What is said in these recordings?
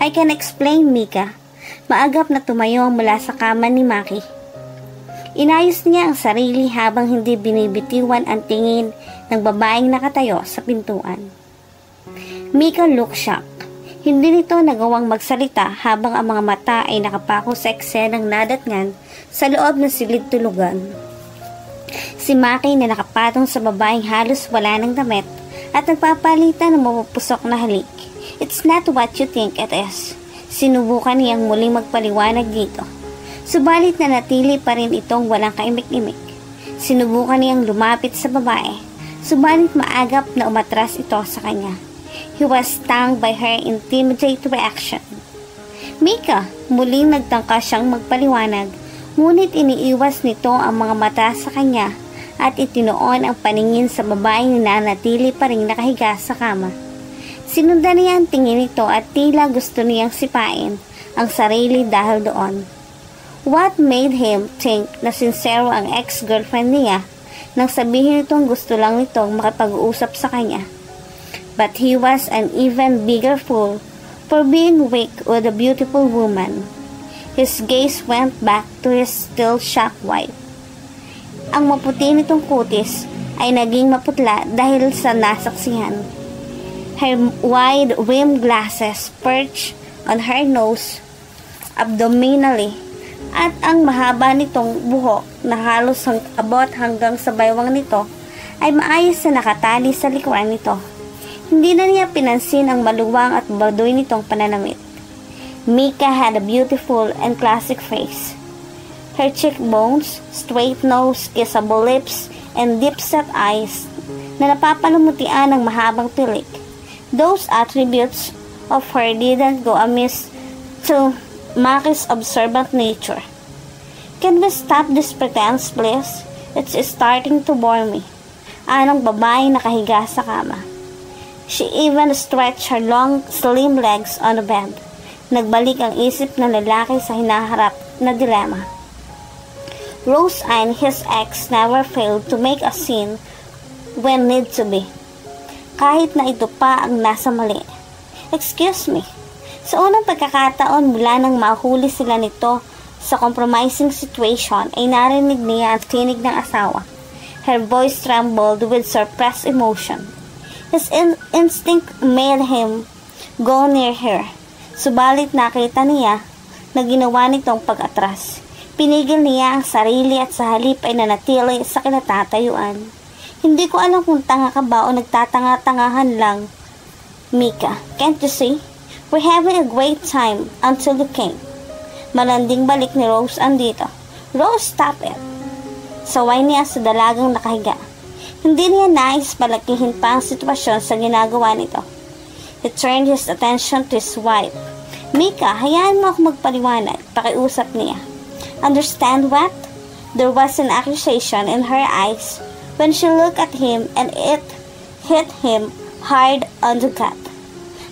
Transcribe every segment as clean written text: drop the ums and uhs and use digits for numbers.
I can explain, Mika. Maagap na tumayo mula sa kama ni Maki. Inayos niya ang sarili habang hindi binibitiwan ang tingin ng babaeng nakatayo sa pintuan. Mika looked shocked. Hindi nito nagawang magsalita habang ang mga mata ay nakapako sa eksenang nadatngan sa loob ng silid tulugan. Si Maki na nakapatong sa babaeng halos wala ng damit at nagpapalitan ng mapupusok na halik. It's not what you think it is. Sinubukan niyang muling magpaliwanag dito. Subalit na natili pa rin itong walang kaimik-imik. Sinubukan niyang lumapit sa babae. Subalit maagap na umatras ito sa kanya. He was stung by her intimidate reaction. Mika, muling nagtangka siyang magpaliwanag, ngunit iniiwas nito ang mga mata sa kanya at itinuon ang paningin sa babaeng na nanatili pa rin nakahiga sa kama. Sinundan niya ang tingin nito at tila gusto niyang sipain ang sarili dahil doon. What made him think na sincero ang ex-girlfriend niya nang sabihin nitong gusto lang nitong makipag-uusap sa kanya? But he was an even bigger fool for being weak with a beautiful woman. His gaze went back to his still shocked wife. Ang maputi nitong kutis ay naging maputla dahil sa nasaksihan. Her wide-rimmed glasses perched on her nose abdominally at ang mahaba nitong buhok na halos abot hanggang sa baywang nito ay maayos na nakatali sa likuran nito. Hindi na niya pinansin ang maluwang at baduy nitong pananamit. Mika had a beautiful and classic face. Her cheekbones, straight nose, kissable lips, and deep-set eyes na napapanumutian ng mahabang tilik. Those attributes of her didn't go amiss to Maki's observant nature. Can we stop this pretense, please? It's starting to bore me. Anong babae nakahiga sa kama. She even stretched her long, slim legs on the bed. Nagbalik ang isip ng lalaki sa hinaharap na dilema. Rose and his ex never failed to make a scene when need to be. Kahit na ito pa ang nasa mali. Excuse me. Sa unang pagkakataon mula nang mahuli sila nito sa compromising situation ay narinig niya ang tinig ng asawa. Her voice trembled with suppressed emotion. His instinct made him go near her. Subalit nakita niya na ginawa nitong pag-atras. Pinigil niya ang sarili at sa halip ay nanatili sa kinatatayuan. Hindi ko alam kung tanga ka ba o nagtatanga-tangahan lang. Mika, can't you see? We're having a great time until you came. Malanding balik ni Rose andito. Rose, stop it. Saway niya sa dalagang nakahiga. Hindi niya nais palakihin pa ang sitwasyon sa ginagawa nito. He turned his attention to his wife. Mika, hayaan mo ako magpaliwanag. Pakiusap niya. Understand what? There was an accusation in her eyes when she looked at him and it hit him hard on the gut.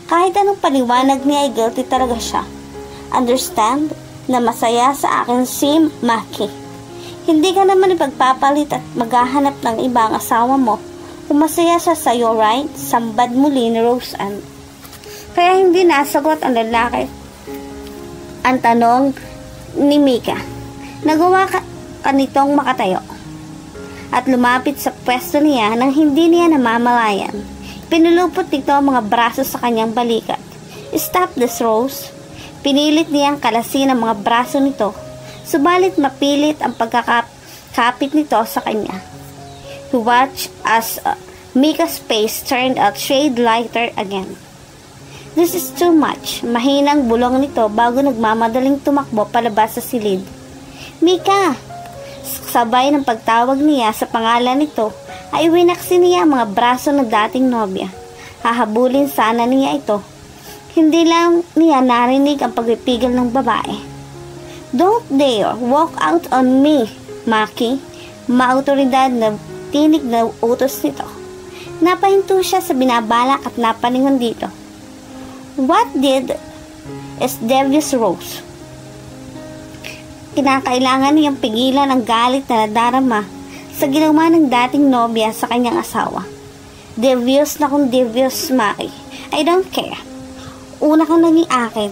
Kahit anong paliwanag niya ay guilty talaga siya. Understand na masaya sa akin si Maki. Hindi ka naman ipagpapalit at maghahanap ng ibang asawa mo. Kung masaya siya sa'yo, right? Sambad muli ni Rose Ann. Kaya hindi nasagot ang lalaki ang tanong ni Mika. Nagawa ka nitong makatayo at lumapit sa pwesto niya nang hindi niya namamalayan. Pinulupot nito ang mga braso sa kanyang balikat. Stop this, Rose. Pinilit niyang kalasin ang mga braso nito. Subalit mapilit ang pagkakapit nito sa kanya. He watched as Mika's face turned a shade lighter again. This is too much. Mahinang bulong nito bago nagmamadaling tumakbo palabas sa silid. Mika! Sabay ng pagtawag niya sa pangalan nito ay winaksi niya ang mga braso ng dating nobya. Hahabulin sana niya ito. Hindi lang niya narinig ang pagpipigil ng babae. Don't dare walk out on me, Maki. Maautoridad na tinig na utos nito. Napahinto siya sa binabalak at napalingon dito. What did is Devious Rose? Kinakailangan niyang pigilan ang galit na nadarama sa ginawa ng dating nobya sa kanyang asawa. Devious na kung devious, Maki. I don't care. Una kang naging akin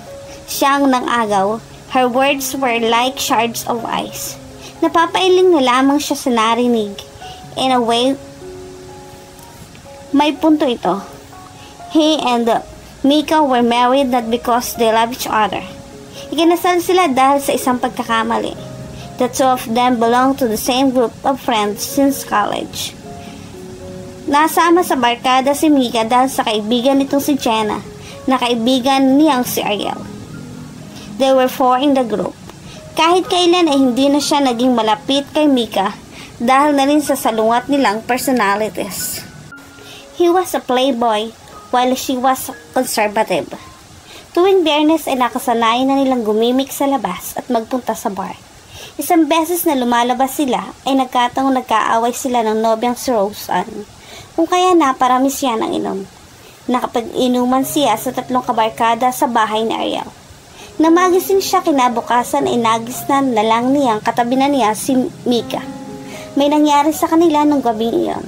siyang nang-agaw. Her words were like shards of ice. Napapailing na lamang siya sa narinig. In a way, may punto ito. He and Mika were married not because they love each other. Ikinasal sila dahil sa isang pagkakamali. The two of them belong to the same group of friends since college. Nasama sa barkada si Mika dahil sa kaibigan nitong si Jenna, na kaibigan niyang si Ariel. They were 4 in the group. Kahit kailan ay hindi na siya naging malapit kay Mika dahil na rin sa salungat nilang personalities. He was a playboy while she was conservative. Tuwing Biyernes ay nakasanayan na nilang gumimik sa labas at magpunta sa bar. Isang beses na lumalabas sila ay nagkataong nagkaaway sila ng nobyang si Roseanne, kung kaya naparami siya ng inom. Nakapag-inuman siya sa 3 kabarkada sa bahay ni Ariel. Namagising siya kinabukasan ay nagisnan na lang niyang katabi na niya si Mika. May nangyari sa kanila nung gabing iyon.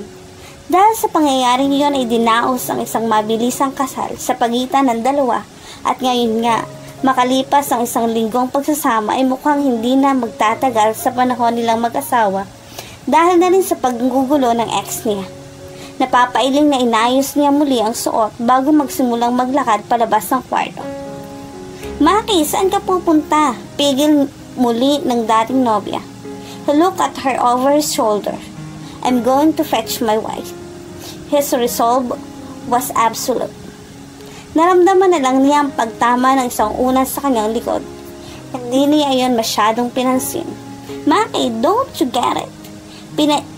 Dahil sa pangyayaring iyon ay dinaos ang isang mabilisang kasal sa pagitan ng dalawa at ngayon nga, makalipas ang 1 linggong pagsasama ay mukhang hindi na magtatagal sa panahon nilang mag-asawa dahil na rin sa paggugulo ng ex niya. Napapailing na inayos niya muli ang suot bago magsimulang maglakad palabas ng kwarto. Maki, saan ka pupunta? Pigil muli ng dating nobya. He looked at her over his shoulder. I'm going to fetch my wife. His resolve was absolute. Naramdaman na lang niya ang pagtama ng isang unas sa kanyang likod. Hindi niya iyon masyadong pinansin. Maki, don't you get it?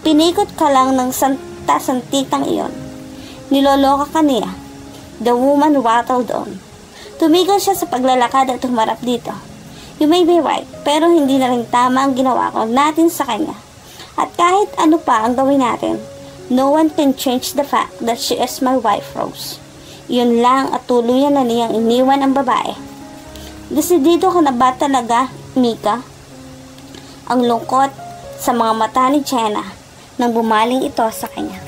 Pinikot ka lang ng santikang iyon. Niloloka ka niya. The woman rattled on. Tumigil siya sa paglalakad at humarap dito. You may be right, pero hindi na rin tama ang ginawa ko natin sa kanya. At kahit ano pa ang gawin natin, no one can change the fact that she is my wife, Rose. Yun lang at tuluyan na niyang iniwan ang babae. Desidido ka na ba talaga, Mika? Ang lungkot sa mga mata ni Jenna nang bumaling ito sa kanya.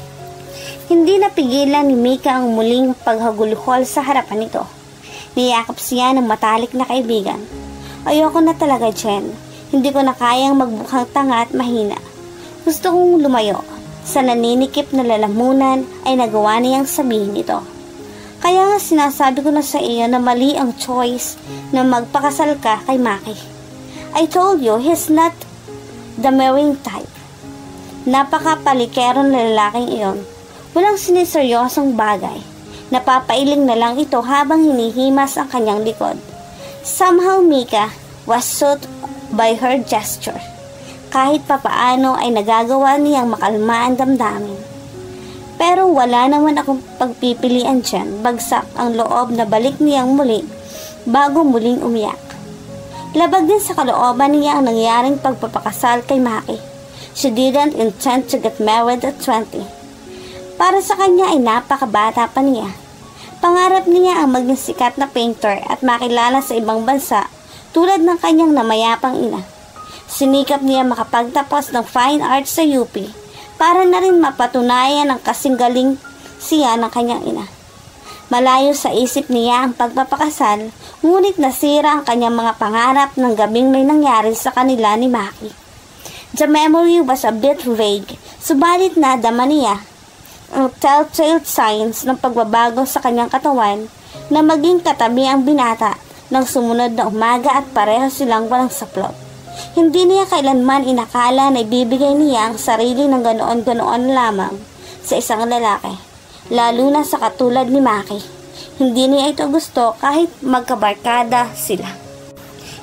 Hindi napigilan ni Mika ang muling paghagulhol sa harapan nito. Niyakap siya ng matalik na kaibigan. Ayoko na talaga, Jen. Hindi ko na kayang magbukhang tanga at mahina. Gusto kong lumayo. Sa naninikip na lalamunan ay nagawa niyang sabihin ito. Kaya nga sinasabi ko na sa iyo na mali ang choice na magpakasal ka kay Maki. I told you, he's not the marrying type. Napakapalikero na lalaking iyon. Walang siniseryosong bagay. Napapailing na lang ito habang hinihimas ang kanyang likod. Somehow Mika was soothed by her gesture. Kahit papaano ay nagagawa niyang makalma ang damdamin. Pero wala naman akong pagpipilian dyan, bagsak ang loob na balik niyang muli bago muling umiyak. Labag din sa kalooban niya ang nangyaring pagpapakasal kay Maki. She didn't intend to get married at 20. Para sa kanya ay napakabata pa niya. Pangarap niya ang maging sikat na painter at makilala sa ibang bansa tulad ng kanyang namayapang ina. Sinikap niya makapagtapos ng fine arts sa UP para na rin mapatunayan ang kasing galing siya ng kanyang ina. Malayo sa isip niya ang pagpapakasal, ngunit nasira ang kanyang mga pangarap ng gabing may nangyari sa kanila ni Maki. The memory was a bit vague, subalit nadama niya ang telltale signs ng pagbabago sa kanyang katawan na maging katabi ang binata ng sumunod na umaga at pareho silang walang saplot. Hindi niya kailanman inakala na ibibigay niya ang sarili ng ganoon-ganoon lamang sa isang lalaki, lalo na sa katulad ni Maki. Hindi niya ito gusto kahit magkabarkada sila.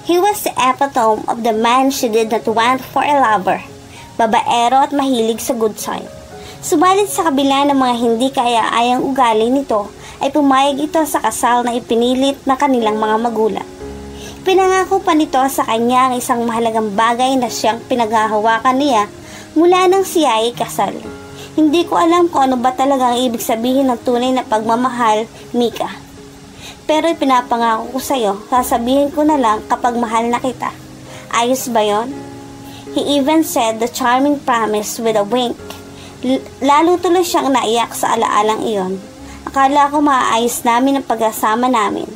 He was the epitome of the man she did not want for a lover, babaero at mahilig sa good time. Subalit sa kabila ng mga hindi kaaya-ayang ugali nito, ay pumayag ito sa kasal na ipinilit na kanilang mga magulang. Pinangako pa nito sa kanya ang isang mahalagang bagay na siyang pinaghahawakan niya mula nang siya ay kasal. Hindi ko alam kung ano ba talaga ang ibig sabihin ng tunay na pagmamahal, Mika. Pero ipinapangako ko sa'yo, sasabihin ko na lang kapag mahal na kita. Ayos ba yon? He even said the charming promise with a wink. Lalo tuloy siyang naiyak sa alaalang iyon. Akala ko maaayos namin ang pag-asama namin.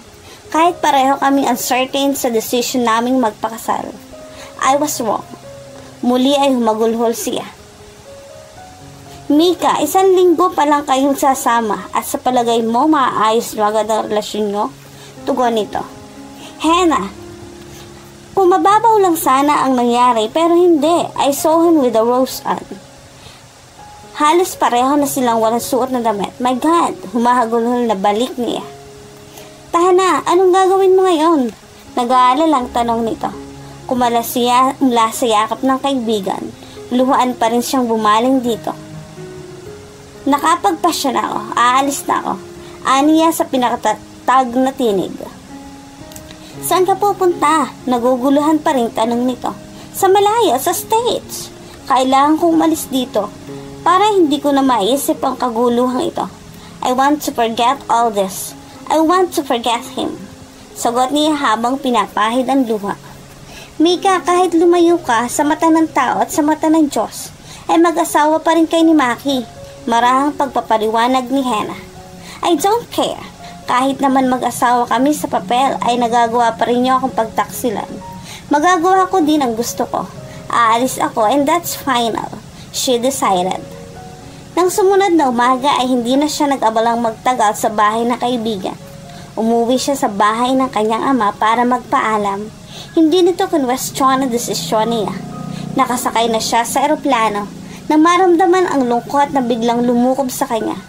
Kahit pareho kaming uncertain sa decision naming magpakasal. I was wrong. Muli ay humagulhol siya. Mika, 1 linggo pa lang kayong sasama at sa palagay mo maaayos na agad ang relasyon nyo? Tugon nito. Hannah, pumababaw lang sana ang nangyari pero hindi. I saw him with a rose on. Halos pareho na silang walang suot na damit. My God, humahagulhol na balik niya. Tahana, anong gagawin mo ngayon? Nag-aalalang tanong nito. Kumala siya mula sa yakap ng kaibigan. Luhaan pa rin siyang bumaling dito. Nakapagpasya na ako. Aalis na ako. Aniya sa pinakatatag na tinig. Saan ka pupunta? Naguguluhan pa rin tanong nito. Sa Malaya, sa States. Kailangan kong umalis dito para hindi ko na maisip ang kaguluhang ito. I want to forget all this. I want to forget him. Sagot niya habang pinapahid ang luha. Mika, kahit lumayo ka sa mata ng tao at sa mata ng Diyos, ay mag-asawa pa rin kay ni Maki. Marahang pagpapaliwanag ni Hannah. I don't care. Kahit naman mag-asawa kami sa papel, ay nagagawa pa rin niyo akong pagtaksilan. Magagawa ko din ang gusto ko. Aalis ako and that's final. She decided. Nang sumunod na umaga ay hindi na siya nag-abalang magtagal sa bahay ng kaibigan. Umuwi siya sa bahay ng kanyang ama para magpaalam. Hindi nito kinwestiyon ang desisyon niya. Nakasakay na siya sa eroplano nang maramdaman ang lungkot na biglang lumukob sa kanya.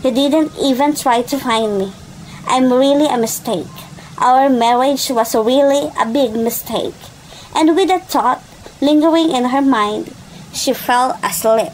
He didn't even try to find me. I'm really a mistake. Our marriage was really a big mistake. And with that thought lingering in her mind, she fell asleep.